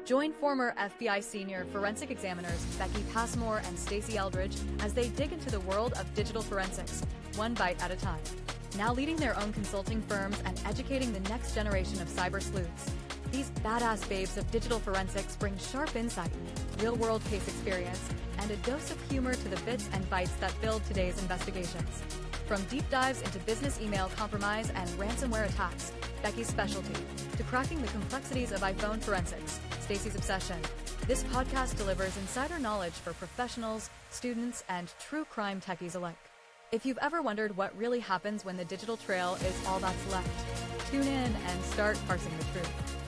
Join former FBI senior forensic examiners Becky Passmore and Stacey Eldridge as they dig into the world of digital forensics, one bite at a time. Now leading their own consulting firms and educating the next generation of cyber sleuths, these badass babes of digital forensics bring sharp insight, real-world case experience, and a dose of humor to the bits and bytes that build today's investigations. From deep dives into business email compromise and ransomware attacks, Becky's specialty, to cracking the complexities of iPhone forensics, Stacey's obsession, this podcast delivers insider knowledge for professionals, students, and true crime techies alike. If you've ever wondered what really happens when the digital trail is all that's left, tune in and start parsing the truth.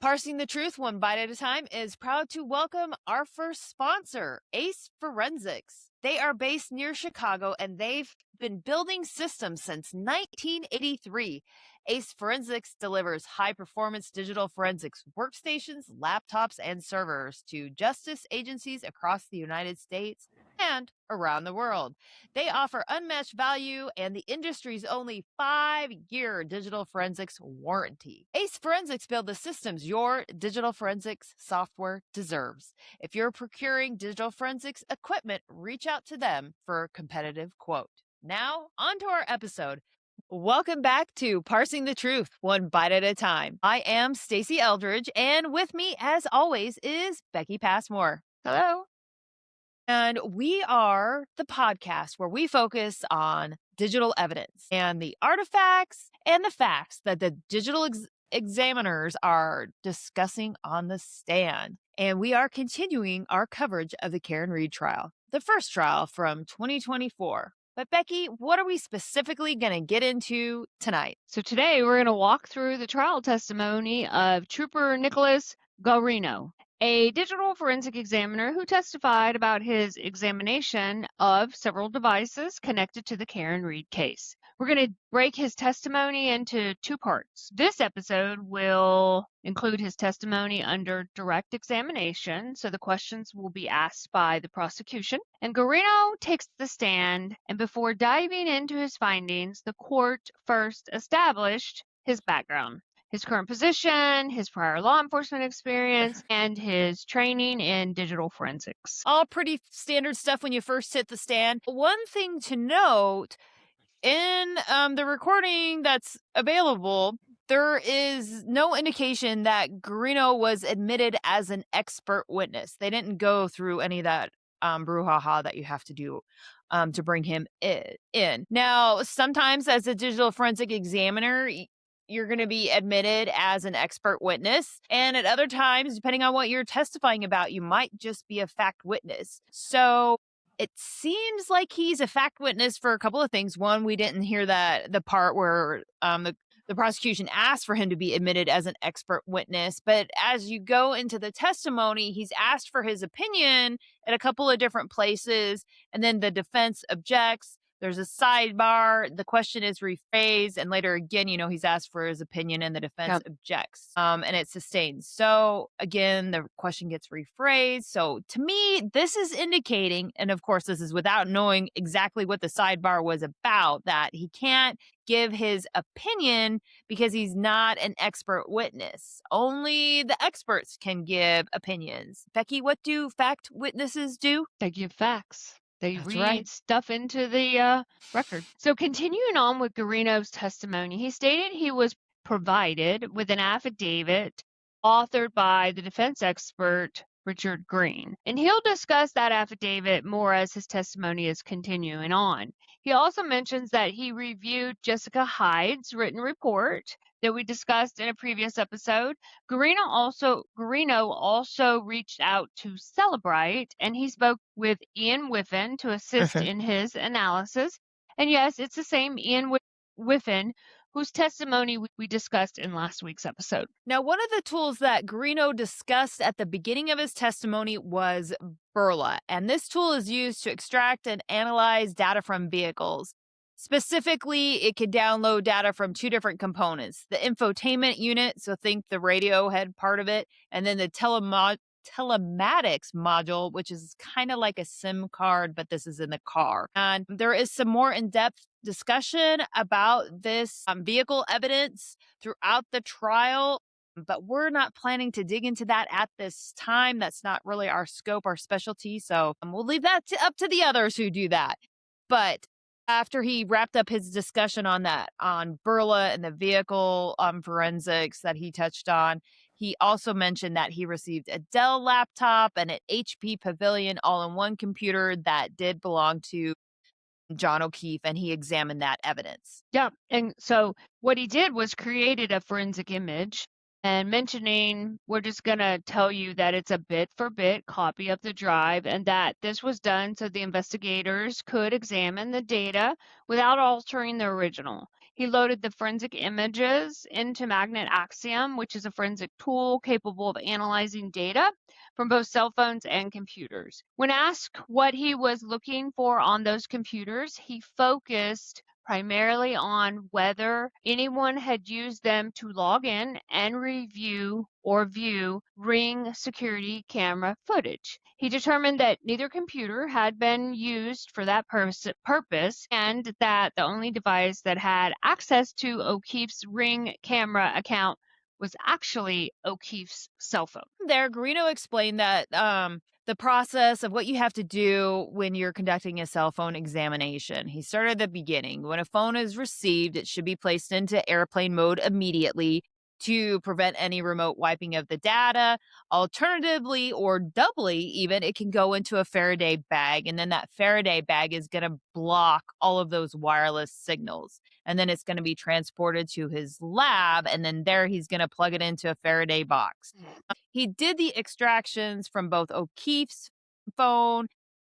Parsing the Truth, one bite at a time, is proud to welcome our first sponsor, Ace Forensics. They are based near Chicago, and they've been building systems since 1983. Ace Forensics delivers high-performance digital forensics workstations, laptops, and servers to justice agencies across the United States and around the world. They offer unmatched value and the industry's only 5-year digital forensics warranty. Ace Forensics build the systems your digital forensics software deserves. If you're procuring digital forensics equipment, reach out to them for a competitive quote. Now, on to our episode. Welcome back to Parsing the Truth, one bite at a time. I am Stacey Eldridge, and with me, as always, is Becky Passmore. Hello. And we are the podcast where we focus on digital evidence and the artifacts and the facts that the digital examiners are discussing on the stand. And we are continuing our coverage of the Karen Read trial, the first trial from 2024. But Becky, what are we specifically going to get into tonight? So today we're going to walk through the trial testimony of Trooper Nick Guarino, a digital forensic examiner who testified about his examination of several devices connected to the Karen Read case. We're going to break his testimony into two parts. This episode will include his testimony under direct examination, so the questions will be asked by the prosecution. And Guarino takes the stand, and before diving into his findings, the court first established his background, his current position, his prior law enforcement experience, and his training in digital forensics. All pretty standard stuff when you first hit the stand. One thing to note, in the recording that's available, there is no indication that Guarino was admitted as an expert witness. They didn't go through any of that brouhaha that you have to do to bring him in. Now, sometimes as a digital forensic examiner, you're going to be admitted as an expert witness. And at other times, depending on what you're testifying about, you might just be a fact witness. So it seems like he's a fact witness for a couple of things. One, we didn't hear the part where the prosecution asked for him to be admitted as an expert witness. But as you go into the testimony, he's asked for his opinion at a couple of different places. And then the defense objects. There's a sidebar. The question is rephrased. And later again, he's asked for his opinion and the defense objects. And it's sustained. So again, the question gets rephrased. So to me, this is indicating, and of course, this is without knowing exactly what the sidebar was about, that he can't give his opinion because he's not an expert witness. Only the experts can give opinions. Becky, what do fact witnesses do? They give facts. They That's read right. stuff into the record. So continuing on with Guarino's testimony, he stated he was provided with an affidavit authored by the defense expert, Richard Green. And he'll discuss that affidavit more as his testimony is continuing on. He also mentions that he reviewed Jessica Hyde's written report that we discussed in a previous episode. Guarino also reached out to Cellebrite, and he spoke with Ian Whiffen to assist in his analysis. And yes, it's the same Ian Whiffen whose testimony we discussed in last week's episode. Now, one of the tools that Guarino discussed at the beginning of his testimony was Burla, and this tool is used to extract and analyze data from vehicles. Specifically, it could download data from two different components, the infotainment unit, so think the radio head part of it, and then the telematics module, which is kind of like a SIM card, but this is in the car. And there is some more in-depth discussion about this vehicle evidence throughout the trial, but we're not planning to dig into that at this time. That's not really our scope, our specialty. So we'll leave that up to the others who do that. But after he wrapped up his discussion on that, on Burla and the vehicle forensics that he touched on, he also mentioned that he received a Dell laptop and an HP Pavilion all-in-one computer that did belong to John O'Keefe, and he examined that evidence. Yeah. And so what he did was created a forensic image and mentioning, we're just going to tell you that it's a bit for bit copy of the drive and that this was done so the investigators could examine the data without altering the original. He loaded the forensic images into Magnet Axiom, which is a forensic tool capable of analyzing data from both cell phones and computers. When asked what he was looking for on those computers, he focused primarily on whether anyone had used them to log in and review or view Ring security camera footage. He determined that neither computer had been used for that purpose and that the only device that had access to O'Keefe's Ring camera account was actually O'Keefe's cell phone. There, Guarino explained that the process of what you have to do when you're conducting a cell phone examination. He started at the beginning. When a phone is received, it should be placed into airplane mode immediately to prevent any remote wiping of the data. Alternatively, or doubly even, it can go into a Faraday bag, and then that Faraday bag is going to block all of those wireless signals. And then it's going to be transported to his lab, and then there he's going to plug it into a Faraday box. He did the extractions from both O'Keefe's phone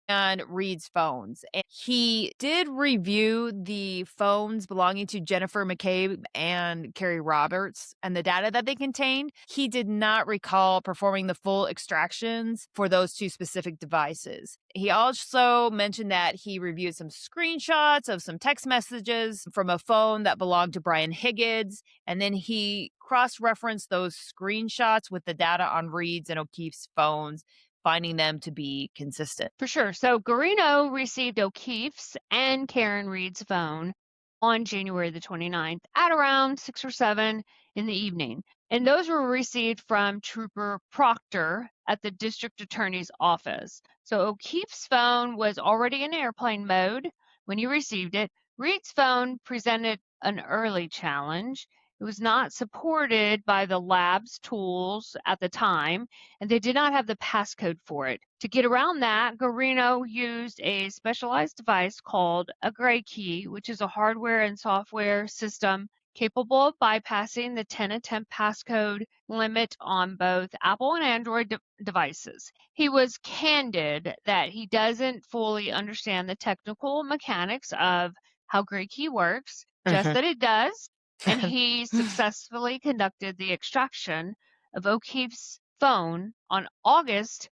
and Reed's phones. And he did review the phones belonging to Jennifer McCabe and Carrie Roberts and the data that they contained. He did not recall performing the full extractions for those two specific devices. He also mentioned that he reviewed some screenshots of some text messages from a phone that belonged to Brian Higgins, and then he cross-referenced those screenshots with the data on Reed's and O'Keefe's phones, finding them to be consistent. For sure. So Guarino received O'Keefe's and Karen Reed's phone on January the 29th at around 6 or 7 in the evening. And those were received from Trooper Proctor at the district attorney's office. So O'Keefe's phone was already in airplane mode when he received it. Reed's phone presented an early challenge. It was not supported by the lab's tools at the time, and they did not have the passcode for it. To get around that, Guarino used a specialized device called a GrayKey, which is a hardware and software system capable of bypassing the 10 attempt passcode limit on both Apple and Android devices. He was candid that he doesn't fully understand the technical mechanics of how GrayKey works, just that it does. And he successfully conducted the extraction of O'Keefe's phone on August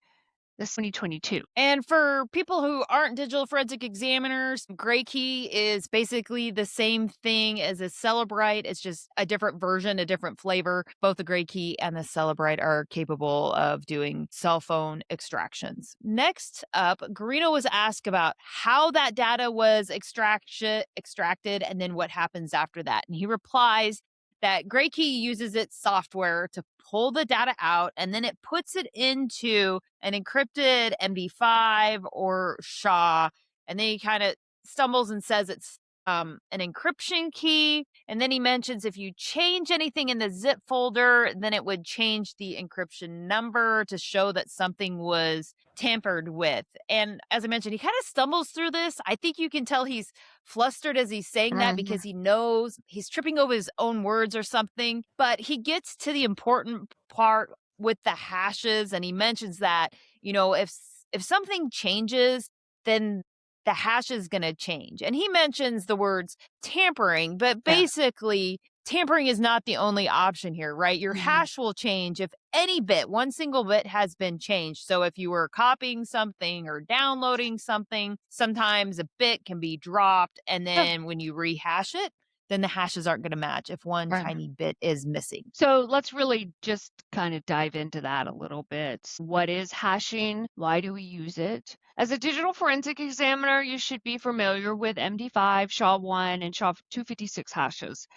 2022. And for people who aren't digital forensic examiners, GrayKey is basically the same thing as a Cellebrite. It's just a different version, a different flavor. Both the GrayKey and the Cellebrite are capable of doing cell phone extractions. Next up, Guarino was asked about how that data was extracted and then what happens after that. And he replies that GrayKey uses its software to pull the data out, and then it puts it into an encrypted MD5 or SHA, and then he kind of stumbles and says it's an encryption key, and then he mentions if you change anything in the zip folder, then it would change the encryption number to show that something was tampered with. And as I mentioned, he kind of stumbles through this. I think you can tell he's flustered as he's saying that because he knows he's tripping over his own words or something, but he gets to the important part with the hashes, and he mentions that, you know, if something changes, then the hash is going to change. And he mentions the words tampering, but basically tampering is not the only option here, right? Your hash will change if any bit, one single bit has been changed. So if you were copying something or downloading something, sometimes a bit can be dropped. And then when you rehash it, then the hashes aren't going to match if one Right. tiny bit is missing. So let's really just kind of dive into that a little bit. What is hashing? Why do we use it? As a digital forensic examiner, you should be familiar with MD5, SHA-1, and SHA-256 hashes.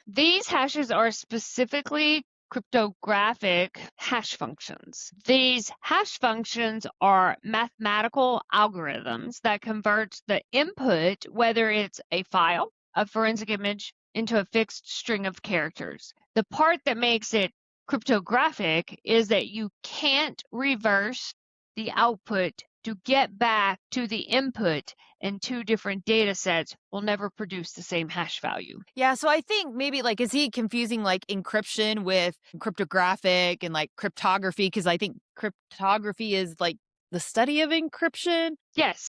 These hashes are specifically cryptographic hash functions. These hash functions are mathematical algorithms that convert the input, whether it's a file, a forensic image, into a fixed string of characters. The part that makes it cryptographic is that you can't reverse the output to get back to the input, and two different data sets will never produce the same hash value. Yeah, so I think maybe like, is he confusing like encryption with cryptographic and like cryptography? Because I think cryptography is like the study of encryption. Yes.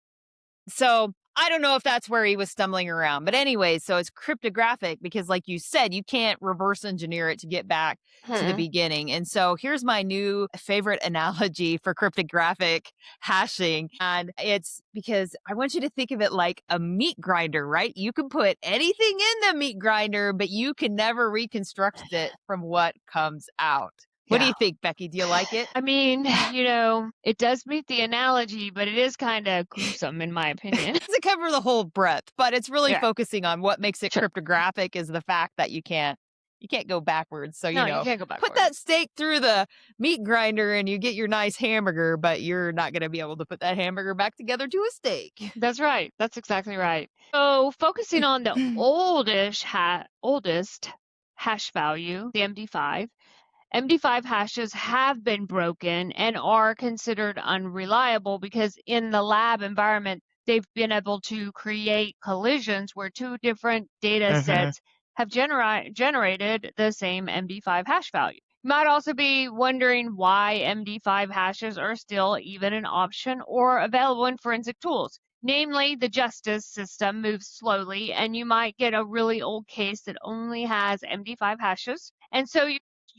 So I don't know if that's where he was stumbling around. But anyway, so it's cryptographic because, like you said, you can't reverse engineer it to get back to the beginning. And so here's my new favorite analogy for cryptographic hashing. And it's because I want you to think of it like a meat grinder, right? You can put anything in the meat grinder, but you can never reconstruct it from what comes out. What do you think, Becky? Do you like it? I mean, it does meet the analogy, but it is kind of gruesome in my opinion. It doesn't cover the whole breadth, but it's really Yeah. focusing on what makes it Sure. cryptographic is the fact that you can't go backwards. So, No, you can't go backwards. put that steak through the meat grinder and you get your nice hamburger, but you're not going to be able to put that hamburger back together to a steak. That's right. That's exactly right. So focusing on the oldest hash value, the MD5. MD5 hashes have been broken and are considered unreliable because in the lab environment, they've been able to create collisions where two different data sets have generated the same MD5 hash value. You might also be wondering why MD5 hashes are still even an option or available in forensic tools. Namely, the justice system moves slowly, and you might get a really old case that only has MD5 hashes. And so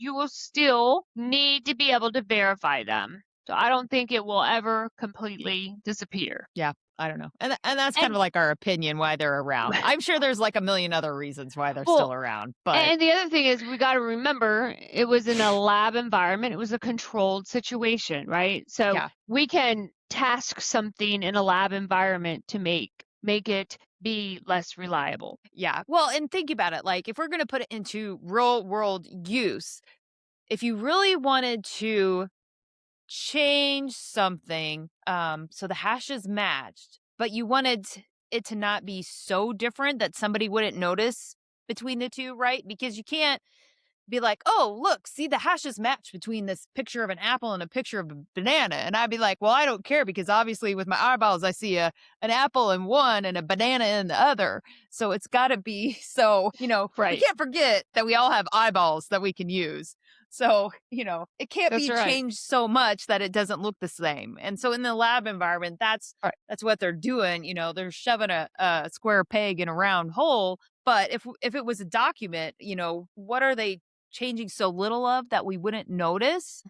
you will still need to be able to verify them. So I don't think it will ever completely disappear. Yeah, I don't know. And that's kind of like our opinion why they're around. I'm sure there's like a million other reasons why they're still around. But And the other thing is we got to remember it was in a lab environment. It was a controlled situation, right? So we can task something in a lab environment to make it be less reliable. Yeah. Well, and think about it. Like if we're going to put it into real world use, if you really wanted to change something so the hash is matched, but you wanted it to not be so different that somebody wouldn't notice between the two, right? Because you can't be like, oh, look, see the hashes match between this picture of an apple and a picture of a banana. And I'd be like, well, I don't care because obviously with my eyeballs, I see an apple in one and a banana in the other. So it's got to be so, we can't forget that we all have eyeballs that we can use. So, it can't be changed so much that it doesn't look the same. And so in the lab environment, that's what they're doing. They're shoving a square peg in a round hole. But if it was a document, what are they changing so little of that we wouldn't notice?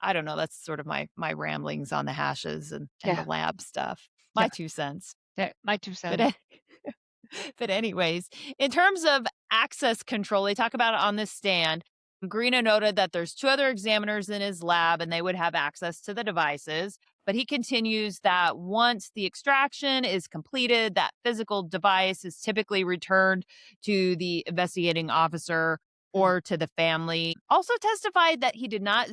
I don't know. That's sort of my ramblings on the hashes and the lab stuff. My 2 cents. Yeah, my 2 cents. But anyways, in terms of access control, they talk about it on this stand. Guarino noted that there's 2 other examiners in his lab and they would have access to the devices. But he continues that once the extraction is completed, that physical device is typically returned to the investigating officer or to the family. Also testified that he did not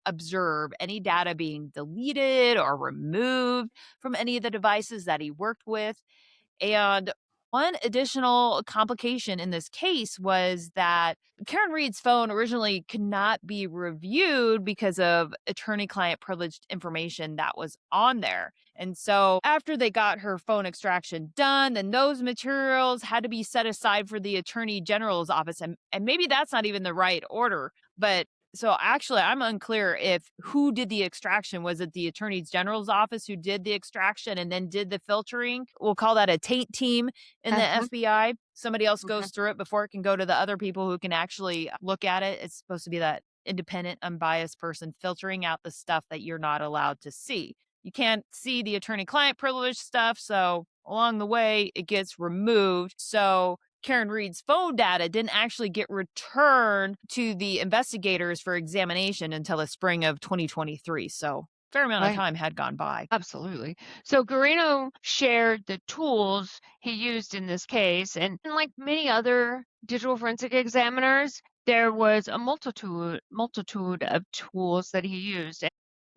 observe any data being deleted or removed from any of the devices that he worked with. And one additional complication in this case was that Karen Reed's phone originally could not be reviewed because of attorney-client privileged information that was on there. And so after they got her phone extraction done, then those materials had to be set aside for the Attorney General's office. And maybe that's not even the right order. But so actually, I'm unclear if who did the extraction. Was it the Attorney General's office who did the extraction and then did the filtering? We'll call that a taint team in the FBI. Somebody else goes through it before it can go to the other people who can actually look at it. It's supposed to be that independent, unbiased person filtering out the stuff that you're not allowed to see. You can't see the attorney-client privilege stuff, so along the way, it gets removed. So Karen Reed's phone data didn't actually get returned to the investigators for examination until the spring of 2023. So fair amount of Right. time had gone by. Absolutely. So Guarino shared the tools he used in this case, and like many other digital forensic examiners, there was a multitude of tools that he used.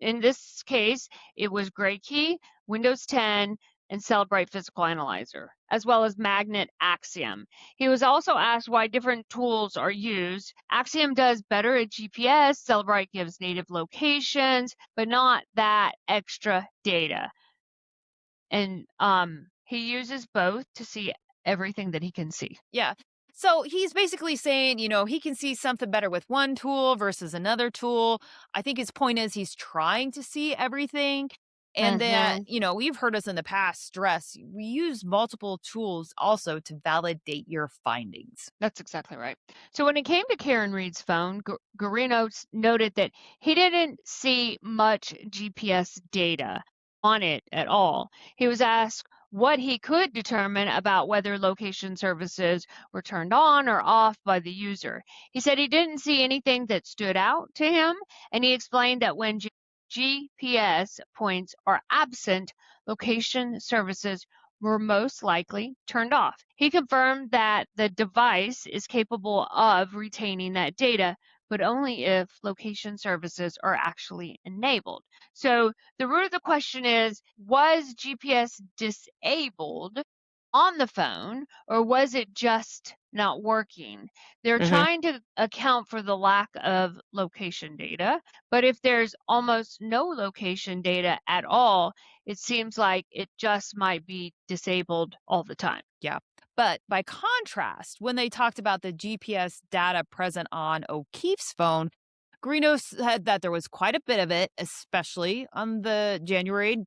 In this case, it was GrayKey, Windows 10, and Cellebrite Physical Analyzer, as well as Magnet Axiom. He was also asked why different tools are used. Axiom does better at GPS, Cellebrite gives native locations, but not that extra data. And he uses both to see everything that he can see. Yeah. So he's basically saying, he can see something better with one tool versus another tool. I think his point is he's trying to see everything. And that, we've heard us in the past stress, we use multiple tools also to validate your findings. That's exactly right. So when it came to Karen Reed's phone, Guarino noted that he didn't see much GPS data on it at all. He was asked what he could determine about whether location services were turned on or off by the user. He said he didn't see anything that stood out to him, and he explained that when GPS points are absent, location services were most likely turned off. He confirmed that the device is capable of retaining that data, but only if location services are actually enabled. So the root of the question is, was GPS disabled on the phone, or was it just not working? They're trying to account for the lack of location data, but if there's almost no location data at all, it seems like it just might be disabled all the time. Yeah. But by contrast, when they talked about the GPS data present on O'Keefe's phone, Guarino said that there was quite a bit of it, especially on the January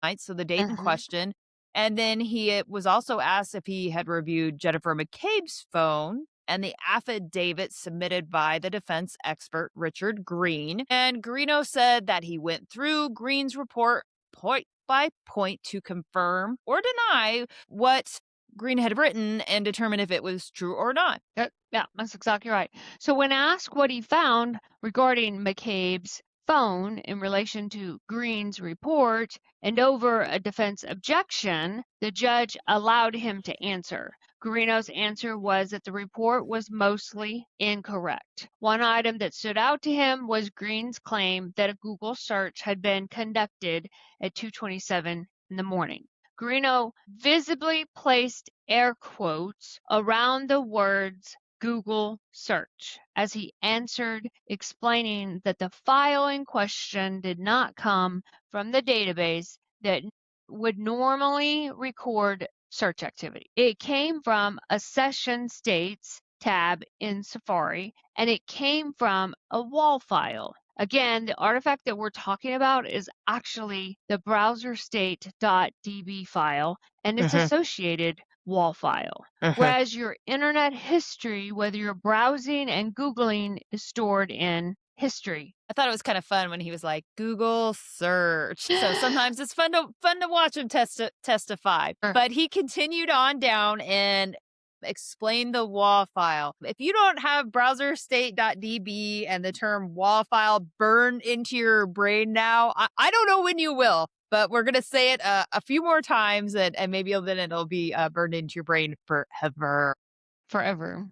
night, so the date in question. And then he was also asked if he had reviewed Jennifer McCabe's phone and the affidavit submitted by the defense expert Richard Green. And Guarino said that he went through Green's report point by point to confirm or deny what Green had written and determine if it was true or not. Yeah, that's exactly right. So when asked what he found regarding McCabe's phone in relation to Green's report and over a defense objection, the judge allowed him to answer. Guarino's answer was that the report was mostly incorrect. One item that stood out to him was Green's claim that a Google search had been conducted at 2:27 in the morning. Guarino visibly placed air quotes around the words Google search as he answered, explaining that the file in question did not come from the database that would normally record search activity. It came from a session states tab in Safari, and it came from a WAL file. Again, the artifact that we're talking about is actually the browserstate.db file and its associated WAL file. Whereas your internet history, whether you're browsing and Googling, is stored in history. I thought it was kind of fun when he was like, Google search. So sometimes it's fun to watch him testify. But he continued on down and explain the WAL file. If you don't have browserstate.db and the term WAL file burned into your brain now, I don't know when you will, but we're going to say it a few more times and maybe then it'll be burned into your brain forever. Forever.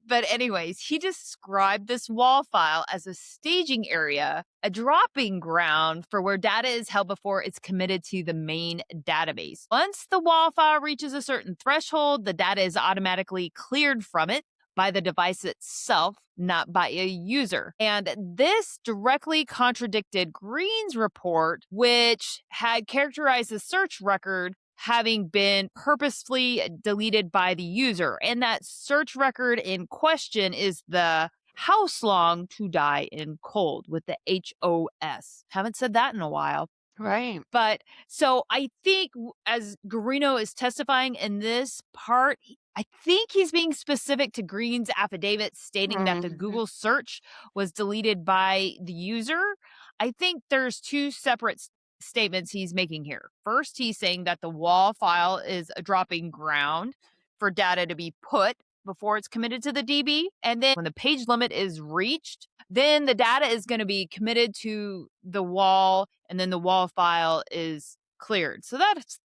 But anyways, he described this WAL file as a staging area, a dropping ground for where data is held before it's committed to the main database. Once the WAL file reaches a certain threshold, the data is automatically cleared from it by the device itself, not by a user. And this directly contradicted Green's report, which had characterized the search record having been purposefully deleted by the user. And that search record in question is the House Long to Die in Cold with the HOS. Haven't said that in a while. Right. But so I think as Guarino is testifying in this part, I think he's being specific to Green's affidavit stating that the Google search was deleted by the user. I think there's two separate statements he's making here. First, he's saying that the WAL file is a dropping ground for data to be put before it's committed to the DB. And then when the page limit is reached, then the data is going to be committed to the WAL, and then the WAL file is cleared. So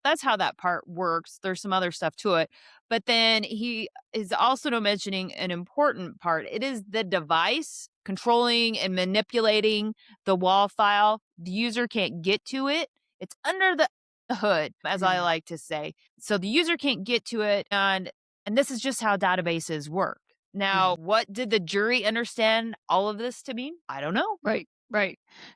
that's how that part works. There's some other stuff to it. But then he is also mentioning an important part. It is the device controlling and manipulating the WAL file. The user can't get to it. It's under the hood, as I like to say. So the user can't get to it, and this is just how databases work. Now, what did the jury understand all of this to mean? I don't know. Right.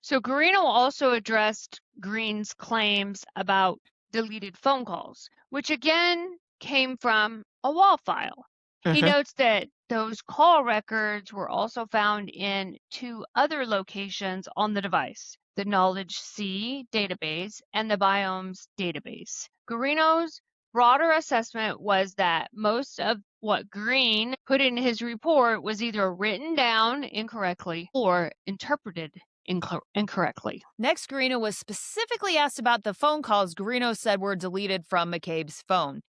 So Guarino also addressed Green's claims about deleted phone calls, which again came from a WAL file. He notes that those call records were also found in 2 other locations on the device, the KnowledgeC database and the Biomes database. Guarino's broader assessment was that most of what Green put in his report was either written down incorrectly or interpreted incorrectly. Next, Guarino was specifically asked about the phone calls Guarino said were deleted from McCabe's phone.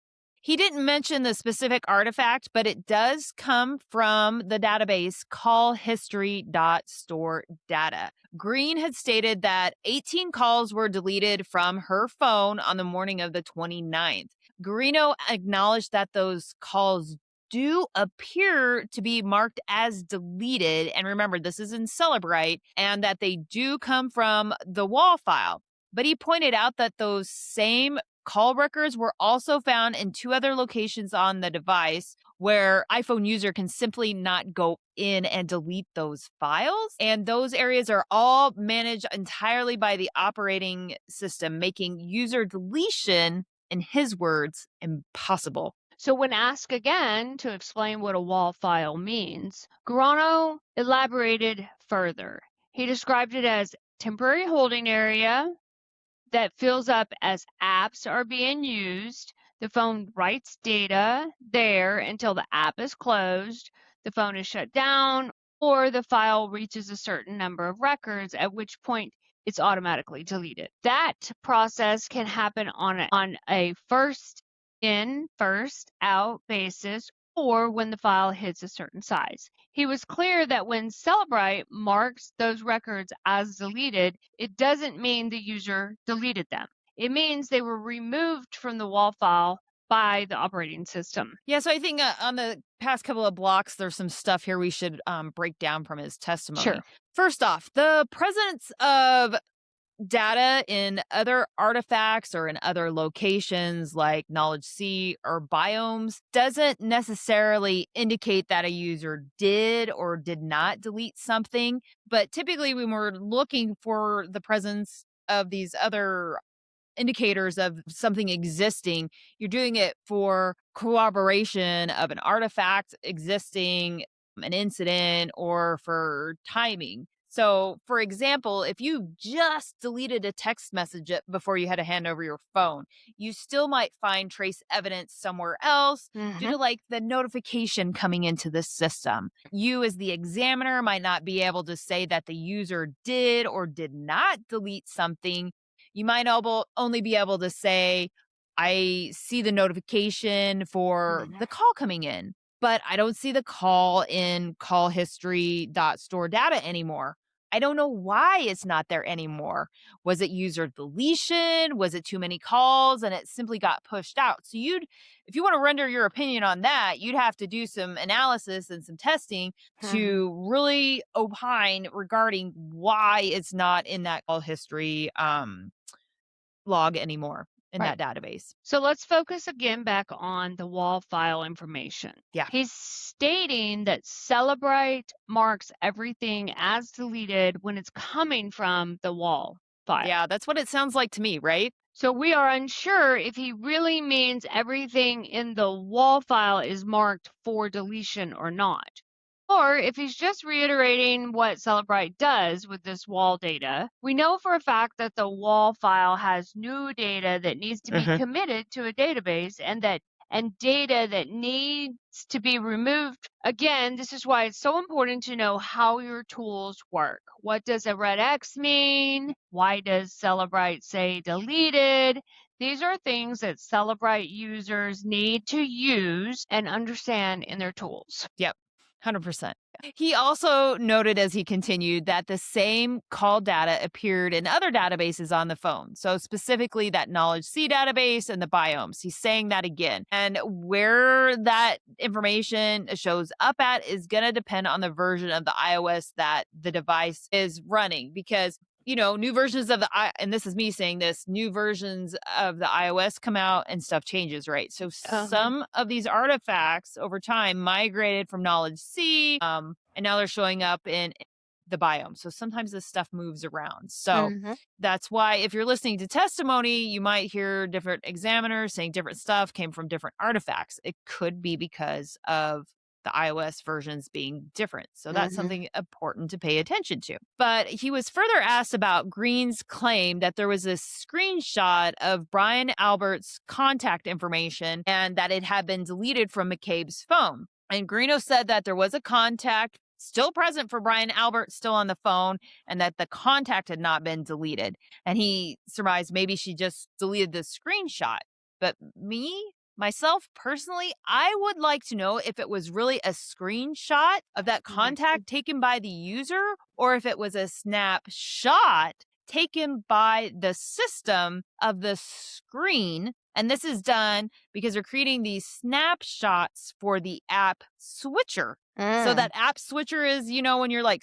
He didn't mention the specific artifact, but it does come from the database callhistory.store.data. Green had stated that 18 calls were deleted from her phone on the morning of the 29th. Guarino acknowledged that those calls do appear to be marked as deleted. And remember, this is in Cellebrite, and that they do come from the WAL file. But he pointed out that those same call records were also found in 2 other locations on the device where iPhone user can simply not go in and delete those files. And those areas are all managed entirely by the operating system, making user deletion, in his words, impossible. So when asked again to explain what a WAL file means, Guarino elaborated further. He described it as temporary holding area that fills up as apps are being used. The phone writes data there until the app is closed, the phone is shut down, or the file reaches a certain number of records, at which point it's automatically deleted. That process can happen on a first in, first out basis, or when the file hits a certain size. He was clear that when Cellebrite marks those records as deleted, it doesn't mean the user deleted them. It means they were removed from the WAL file by the operating system. Yeah, so I think on the past couple of blocks, there's some stuff here we should break down from his testimony. Sure. First off, the presence of data in other artifacts or in other locations like KnowledgeC or Biomes doesn't necessarily indicate that a user did or did not delete something. But typically when we're looking for the presence of these other indicators of something existing, you're doing it for corroboration of an artifact existing, an incident, or for timing. So, for example, if you just deleted a text message before you had to hand over your phone, you still might find trace evidence somewhere else due to like the notification coming into the system. You as the examiner might not be able to say that the user did or did not delete something. You might only be able to say, I see the notification for the call coming in, but I don't see the call in callhistory.store.data anymore. I don't know why it's not there anymore. Was it user deletion? Was it too many calls and it simply got pushed out? So if you want to render your opinion on that, you'd have to do some analysis and some testing to really opine regarding why it's not in that call history log anymore in that database. So let's focus again back on the WAL file information. Yeah. He's stating that Cellebrite marks everything as deleted when it's coming from the WAL file. Yeah, that's what it sounds like to me, right? So we are unsure if he really means everything in the WAL file is marked for deletion or not. Or if he's just reiterating what Cellebrite does with this WAL data. We know for a fact that the WAL file has new data that needs to be committed to a database and data that needs to be removed. Again, this is why it's so important to know how your tools work. What does a red X mean? Why does Cellebrite say deleted? These are things that Cellebrite users need to use and understand in their tools. Yep, 100%. He also noted as he continued that the same call data appeared in other databases on the phone. So specifically that KnowledgeC database and the Biomes. He's saying that again. And where that information shows up at is going to depend on the version of the iOS that the device is running, because new versions of and this is me saying this, new versions of the iOS come out and stuff changes, right? So some of these artifacts over time migrated from KnowledgeC, and now they're showing up in the biome. So sometimes this stuff moves around. So that's why if you're listening to testimony, you might hear different examiners saying different stuff came from different artifacts. It could be because of the iOS versions being different. So that's something important to pay attention to. But he was further asked about Green's claim that there was a screenshot of Brian Albert's contact information and that it had been deleted from McCabe's phone. And Guarino said that there was a contact still present for Brian Albert, still on the phone, and that the contact had not been deleted. And he surmised maybe she just deleted the screenshot. But myself personally, I would like to know if it was really a screenshot of that contact taken by the user, or if it was a snapshot taken by the system of the screen. And this is done because we're creating these snapshots for the app switcher. So that app switcher is, when you're like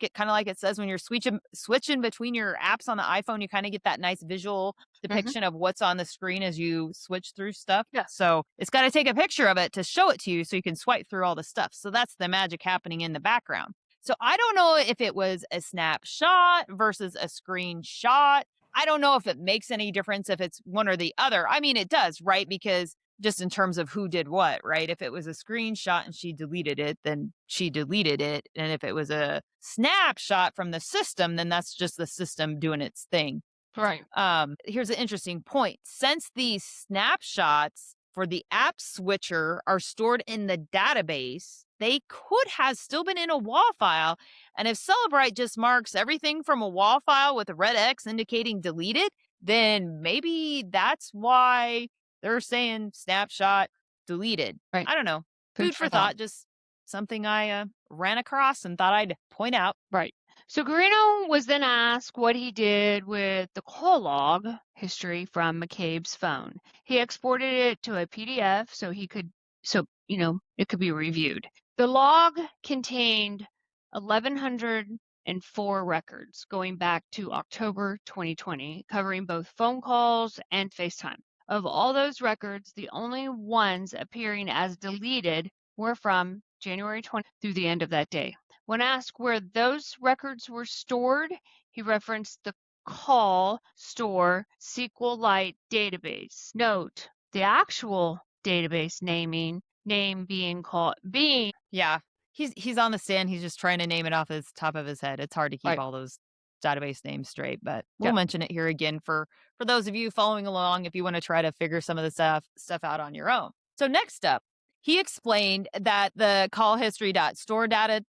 it kind of like it says when you're switching between your apps on the iPhone, you kind of get that nice visual depiction of what's on the screen as you switch through stuff. Yeah. So it's got to take a picture of it to show it to you so you can swipe through all the stuff. So that's the magic happening in the background. So I don't know if it was a snapshot versus a screenshot. I don't know if it makes any difference if it's one or the other. I mean, it does, right? Because just in terms of who did what, right? If it was a screenshot and she deleted it, then she deleted it. And if it was a snapshot from the system, then that's just the system doing its thing. Right. Here's an interesting point. Since these snapshots for the app switcher are stored in the database, they could have still been in a WAL file. And if Cellebrite just marks everything from a WAL file with a red X indicating deleted, then maybe that's why they're saying snapshot deleted. Right. I don't know. Food for thought. Just something I ran across and thought I'd point out. Right. So Guarino was then asked what he did with the call log history from McCabe's phone. He exported it to a PDF so it could be reviewed. The log contained 1,104 records going back to October 2020, covering both phone calls and FaceTime. Of all those records, the only ones appearing as deleted were from January 20 through the end of that day. When asked where those records were stored, he referenced the call store SQLite database. Note, the actual database name being Yeah, he's on the stand. He's just trying to name it off the top of his head. It's hard to keep all those database names straight, but we'll mention it here again for those of you following along if you want to try to figure some of the stuff out on your own. So next up, he explained that the call history.store data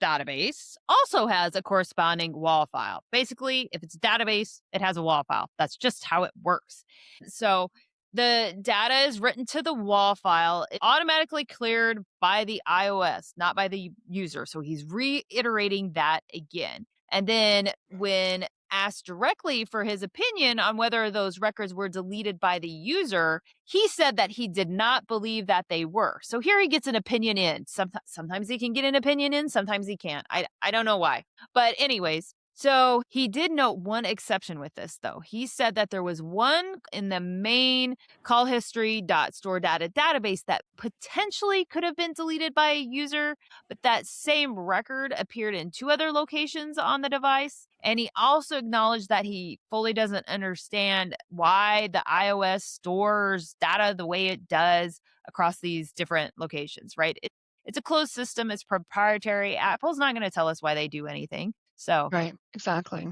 database also has a corresponding WAL file. Basically, if it's a database, it has a WAL file. That's just how it works. So the data is written to the WAL file. It's automatically cleared by the iOS, not by the user. So he's reiterating that again. And then when asked directly for his opinion on whether those records were deleted by the user, he said that he did not believe that they were. So here he gets an opinion in. Sometimes he can get an opinion in, sometimes he can't. I don't know why. But anyways, so he did note one exception with this, though. He said that there was one in the main call history.store data database that potentially could have been deleted by a user, but that same record appeared in two other locations on the device. And he also acknowledged that he fully doesn't understand why the iOS stores data the way it does across these different locations, right? It's a closed system. It's proprietary. Apple's not going to tell us why they do anything. So right, exactly.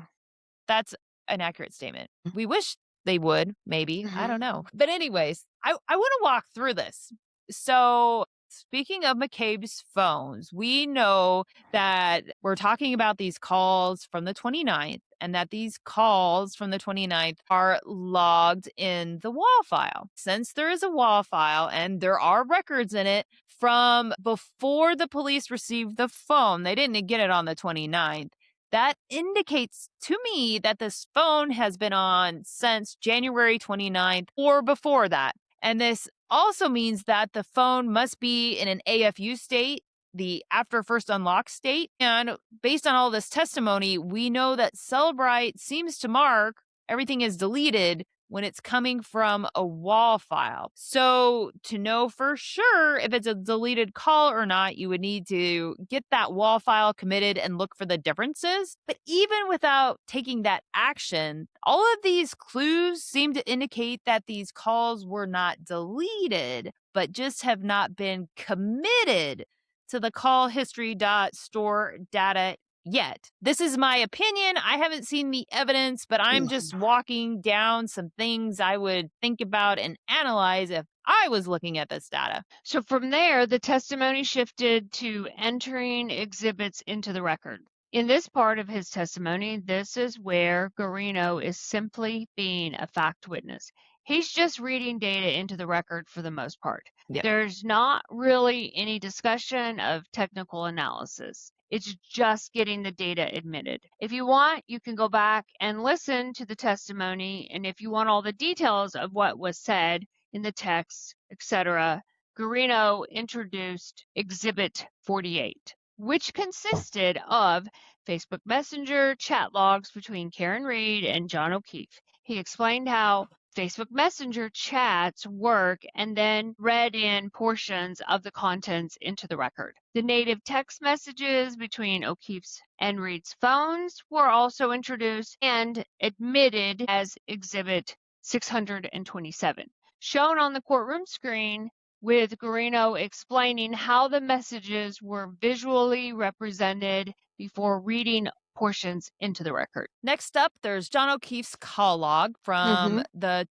That's an accurate statement. We wish they would, maybe. I don't know. But anyways, I want to walk through this. So speaking of McCabe's phones, we know that we're talking about these calls from the 29th and that these calls from the 29th are logged in the WAL file. Since there is a WAL file and there are records in it from before the police received the phone, they didn't get it on the 29th. That indicates to me that this phone has been on since January 29th or before that. And this also means that the phone must be in an AFU state, the after first unlock state. And based on all this testimony, we know that Cellebrite seems to mark everything is deleted when it's coming from a WAL file. So to know for sure if it's a deleted call or not, you would need to get that WAL file committed and look for the differences. But even without taking that action, all of these clues seem to indicate that these calls were not deleted, but just have not been committed to the call history.store data yet. This is my opinion. I haven't seen the evidence, but I'm just walking down some things I would think about and analyze if I was looking at this data. So from there, the testimony shifted to entering exhibits into the record. In this part of his testimony, this is where Guarino is simply being a fact witness. He's just reading data into the record for the most part. Yep. There's not really any discussion of technical analysis. It's just getting the data admitted. If you want, you can go back and listen to the testimony. And if you want all the details of what was said in the text, etc., Guarino introduced Exhibit 48, which consisted of Facebook Messenger chat logs between Karen Reed and John O'Keefe. He explained how Facebook Messenger chats work and then read in portions of the contents into the record. The native text messages between O'Keefe's and Reed's phones were also introduced and admitted as Exhibit 627, shown on the courtroom screen with Guarino explaining how the messages were visually represented before reading portions into the record. Next up, there's John O'Keefe's call log from the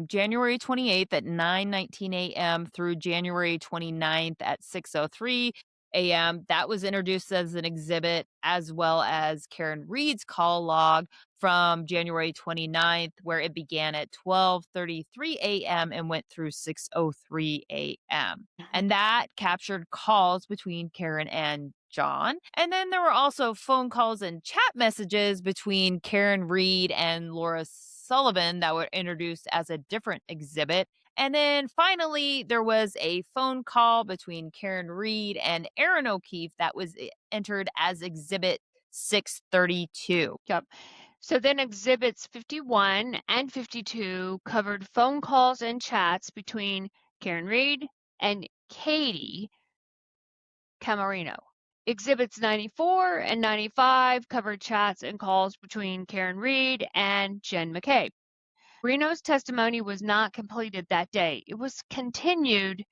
January 28th at 9:19 a.m. through January 29th at 6:03 a.m. That was introduced as an exhibit, as well as Karen Reed's call log from January 29th, where it began at 12:33 a.m. and went through 6:03 a.m. And that captured calls between Karen and John. And then there were also phone calls and chat messages between Karen Reed and Laura Sullivan that were introduced as a different exhibit. And then finally, there was a phone call between Karen Reed and Aaron O'Keefe that was entered as Exhibit 632. Yep. So then Exhibits 51 and 52 covered phone calls and chats between Karen Reed and Katie Camarino. Exhibits 94 and 95 covered chats and calls between Karen Reed and Jen McKay. Guarino's testimony was not completed that day. It was continued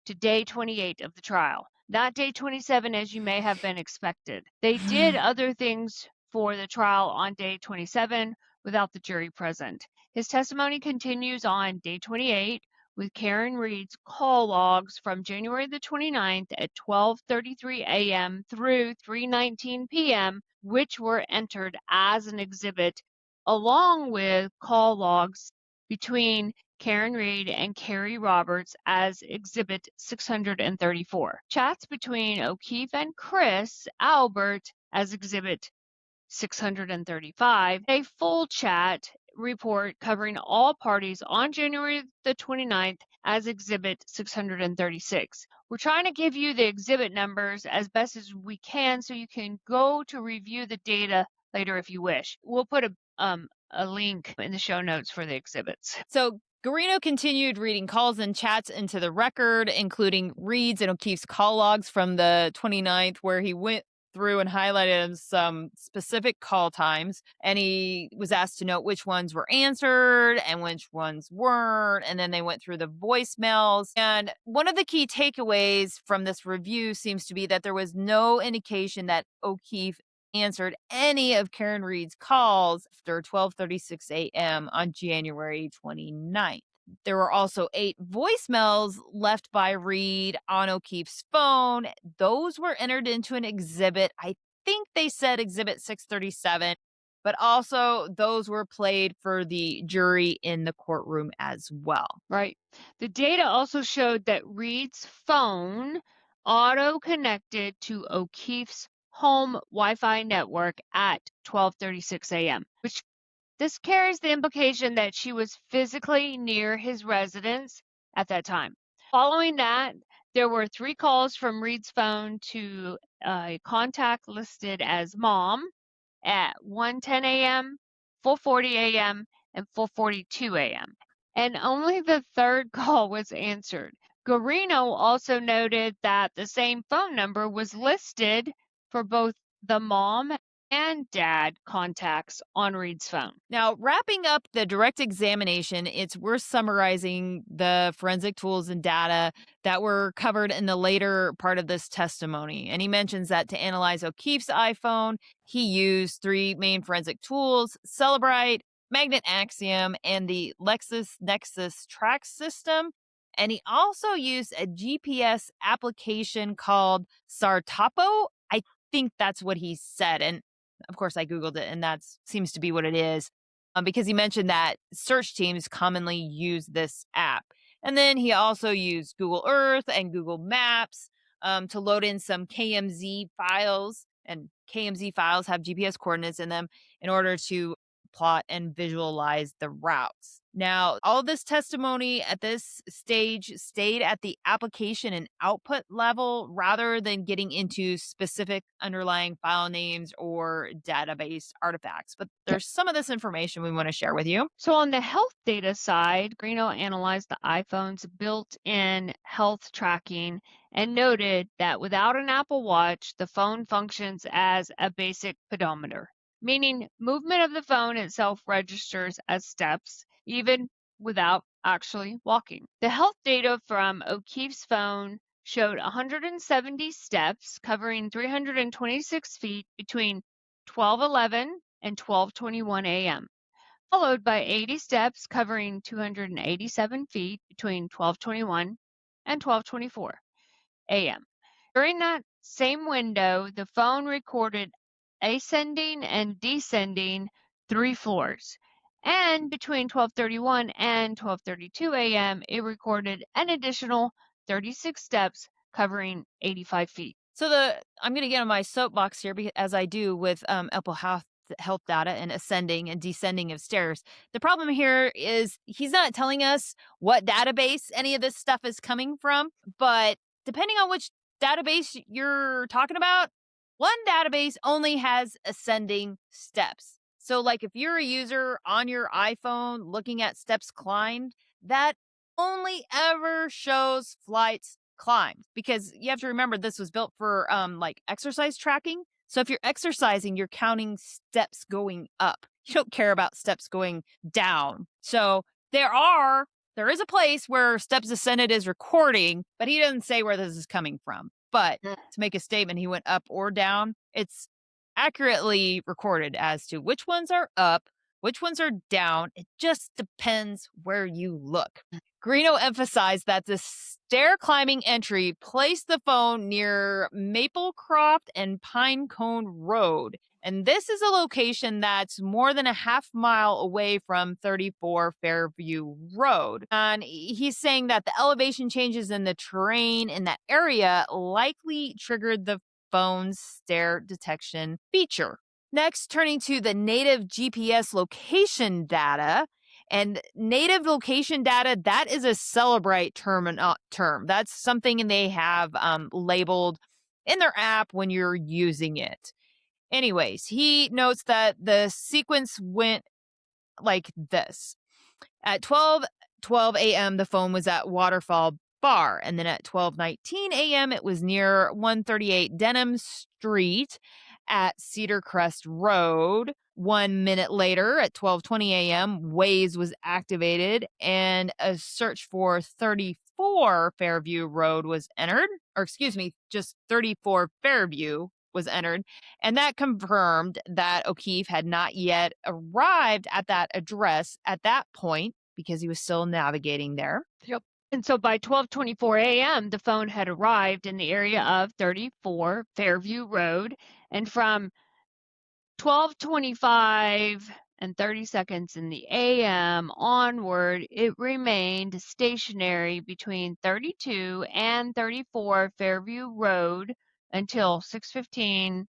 to day 28 of the trial, not day 27 as you may have been expected. They did other things for the trial on day 27 without the jury present. His testimony continues on day 28 with Karen Reed's call logs from January the 29th at 12:33 a.m. through 3:19 p.m., which were entered as an exhibit, along with call logs between Karen Reed and Carrie Roberts as Exhibit 634. Chats between O'Keefe and Chris Albert as Exhibit 635. A full chat report covering all parties on January the 29th as Exhibit 636. We're trying to give you the exhibit numbers as best as we can so you can go to review the data later if you wish. We'll put a link in the show notes for the exhibits. So Guarino continued reading calls and chats into the record, including Reed's and O'Keefe's call logs from the 29th, where he went through and highlighted some specific call times, and he was asked to note which ones were answered and which ones weren't, and then they went through the voicemails. And one of the key takeaways from this review seems to be that there was no indication that O'Keefe answered any of Karen Reed's calls after 12:36 a.m. on January 29th. There were also 8 voicemails left by Reed on O'Keefe's phone. Those were entered into an exhibit. I think they said Exhibit 637, but also those were played for the jury in the courtroom as well. Right. The data also showed that Reed's phone auto-connected to O'Keefe's home Wi-Fi network at 12:36 a.m., which this carries the implication that she was physically near his residence at that time. Following that, there were 3 calls from Reed's phone to a contact listed as mom at 1:10 a.m., 4:40 a.m., and 4:42 a.m. And only the 3rd call was answered. Guarino also noted that the same phone number was listed for both the mom and dad contacts on Reed's phone. Now, wrapping up the direct examination, it's worth summarizing the forensic tools and data that were covered in the later part of this testimony. And he mentions that to analyze O'Keefe's iPhone, he used 3 main forensic tools: Cellebrite, Magnet Axiom, and the LexisNexis track system. And he also used a GPS application called Sartopo. I think that's what he said. And of course, I Googled it, and that seems to be what it is, because he mentioned that search teams commonly use this app. And then he also used Google Earth and Google Maps to load in some KMZ files, and KMZ files have GPS coordinates in them in order to plot and visualize the routes. Now, all of this testimony at this stage stayed at the application and output level rather than getting into specific underlying file names or database artifacts. But there's some of this information we want to share with you. So on the health data side, Guarino analyzed the iPhone's built-in health tracking and noted that without an Apple Watch, the phone functions as a basic pedometer, meaning movement of the phone itself registers as steps, even without actually walking. The health data from O'Keefe's phone showed 170 steps covering 326 feet between 12:11 and 12:21 a.m., followed by 80 steps covering 287 feet between 12:21 and 12:24 a.m. During that same window, the phone recorded ascending and descending 3 floors. And between 12:31 and 12:32 a.m., it recorded an additional 36 steps covering 85 feet. So I'm going to get on my soapbox here, because, as I do with Apple health data and ascending and descending of stairs. The problem here is he's not telling us what database any of this stuff is coming from, but depending on which database you're talking about, one database only has ascending steps. So like if you're a user on your iPhone looking at steps climbed, that only ever shows flights climbed, because you have to remember this was built for like exercise tracking. So if you're exercising, you're counting steps going up. You don't care about steps going down. So there is a place where steps ascended is recording, but he doesn't say where this is coming from. But to make a statement, he went up or down, it's accurately recorded as to which ones are up, which ones are down. It just depends where you look. Guarino emphasized that the stair climbing entry placed the phone near Maplecroft and Pinecone Road. And this is a location that's more than a half mile away from 34 Fairview Road. And he's saying that the elevation changes in the terrain in that area likely triggered the phone's stair detection feature. Next, turning to the native GPS location data. And native location data, that is a Cellebrite term. That's something they have labeled in their app when you're using it. Anyways, he notes that the sequence went like this. At 12:12 a.m., the phone was at Waterfall Bar. And then at 12:19 a.m., it was near 138 Denham Street at Cedar Crest Road. 1 minute later, at 12:20 a.m., Waze was activated and a search for 34 Fairview Road was entered. Or excuse me, just 34 Fairview was entered. And that confirmed that O'Keefe had not yet arrived at that address at that point because he was still navigating there. Yep. And so by 12:24 a.m., the phone had arrived in the area of 34 Fairview Road. And from 12:25 and 30 seconds in the AM onward, it remained stationary between 32 and 34 Fairview Road until 6:15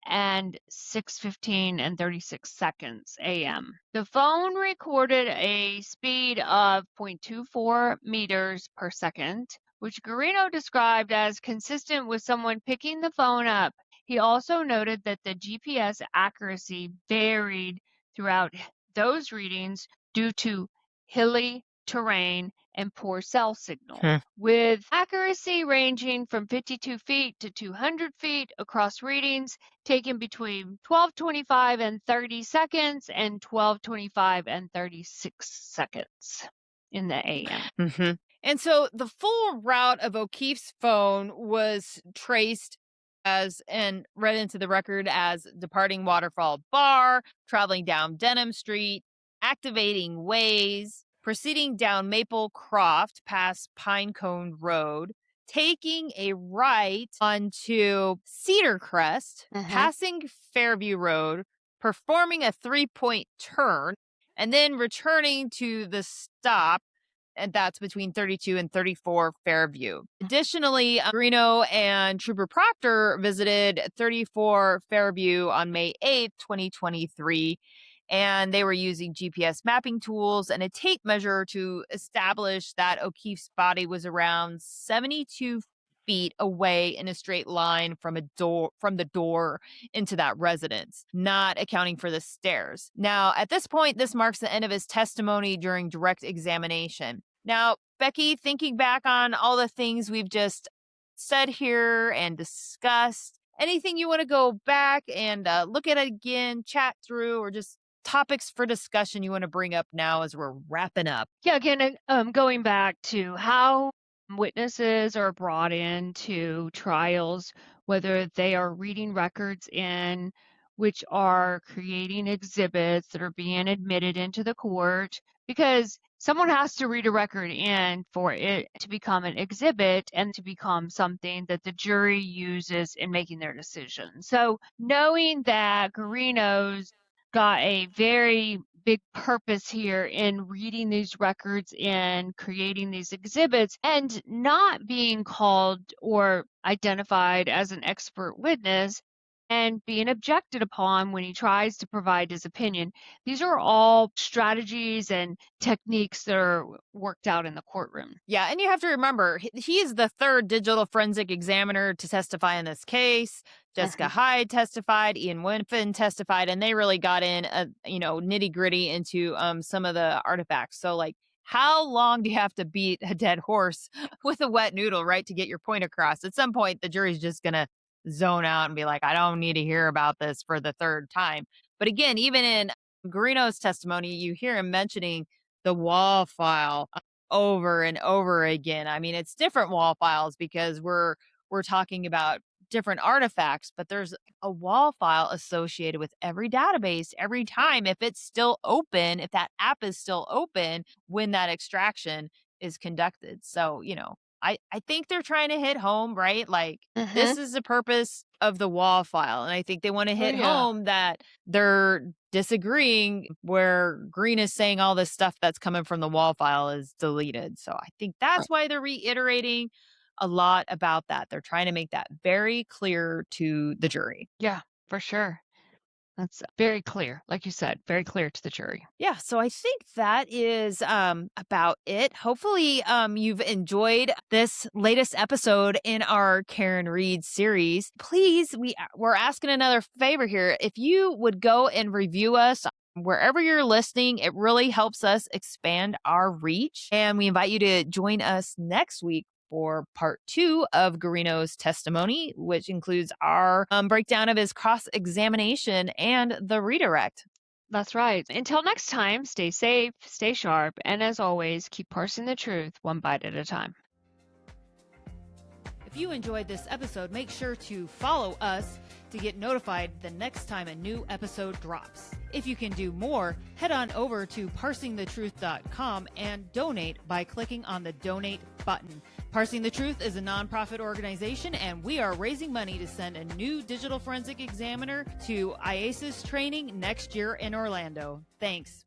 and 6:15 and 36 seconds AM. The phone recorded a speed of 0.24 meters per second, which Guarino described as consistent with someone picking the phone up. He also noted that the GPS accuracy varied throughout those readings due to hilly terrain and poor cell signal, with accuracy ranging from 52 feet to 200 feet across readings taken between 12:25 and 30 seconds and 12:25 and 36 seconds in the AM. And so the full route of O'Keefe's phone was traced as and read into the record as departing Waterfall Bar, traveling down Denham Street, activating Waze, proceeding down Maple Croft past Pinecone Road, taking a right onto Cedar Crest, passing Fairview Road, performing a 3-point turn, and then returning to the stop, and that's between 32 and 34 Fairview. Additionally, Guarino and Trooper Proctor visited 34 Fairview on May 8th, 2023, and they were using GPS mapping tools and a tape measure to establish that O'Keefe's body was around 72 feet away in a straight line from the door into that residence, not accounting for the stairs. Now, at this point, this marks the end of his testimony during direct examination. Now, Becky, thinking back on all the things we've just said here and discussed, anything you want to go back and look at it again, chat through, or just topics for discussion you want to bring up now as we're wrapping up? Yeah, again, going back to how witnesses are brought into trials, whether they are reading records in, which are creating exhibits that are being admitted into the court, because someone has to read a record in for it to become an exhibit and to become something that the jury uses in making their decision. So knowing that Guarino's got a very big purpose here in reading these records and creating these exhibits and not being called or identified as an expert witness and being objected upon when he tries to provide his opinion. These are all strategies and techniques that are worked out in the courtroom. Yeah, and you have to remember, he is the third digital forensic examiner to testify in this case. Jessica Hyde testified, Ian Winfin testified, and they really got in, nitty gritty into some of the artifacts. So, like, how long do you have to beat a dead horse with a wet noodle, right, to get your point across? At some point, the jury's just going to zone out and be like, I don't need to hear about this for the third time. But again, even in Guarino's testimony, you hear him mentioning the WAL file over and over again. I mean, it's different WAL files because we're talking about different artifacts, but there's a WAL file associated with every database every time if it's still open, if that app is still open when that extraction is conducted. So, I think they're trying to hit home, right? Like, this is the purpose of the WAL file. And I think they want to hit home that they're disagreeing where Green is saying all this stuff that's coming from the WAL file is deleted. So I think that's why they're reiterating a lot about that. They're trying to make that very clear to the jury. Yeah, for sure. That's very clear. Like you said, very clear to the jury. Yeah, so I think that is about it. Hopefully you've enjoyed this latest episode in our Karen Read series. Please, we're asking another favor here. If you would go and review us wherever you're listening, it really helps us expand our reach. And we invite you to join us next week for part 2 of Guarino's testimony, which includes our breakdown of his cross-examination and the redirect. That's right. Until next time, stay safe, stay sharp, and as always, keep parsing the truth one bite at a time. If you enjoyed this episode, make sure to follow us to get notified the next time a new episode drops. If you can do more, head on over to parsingthetruth.com and donate by clicking on the donate button. Parsing the Truth is a nonprofit organization, and we are raising money to send a new digital forensic examiner to IASIS training next year in Orlando. Thanks.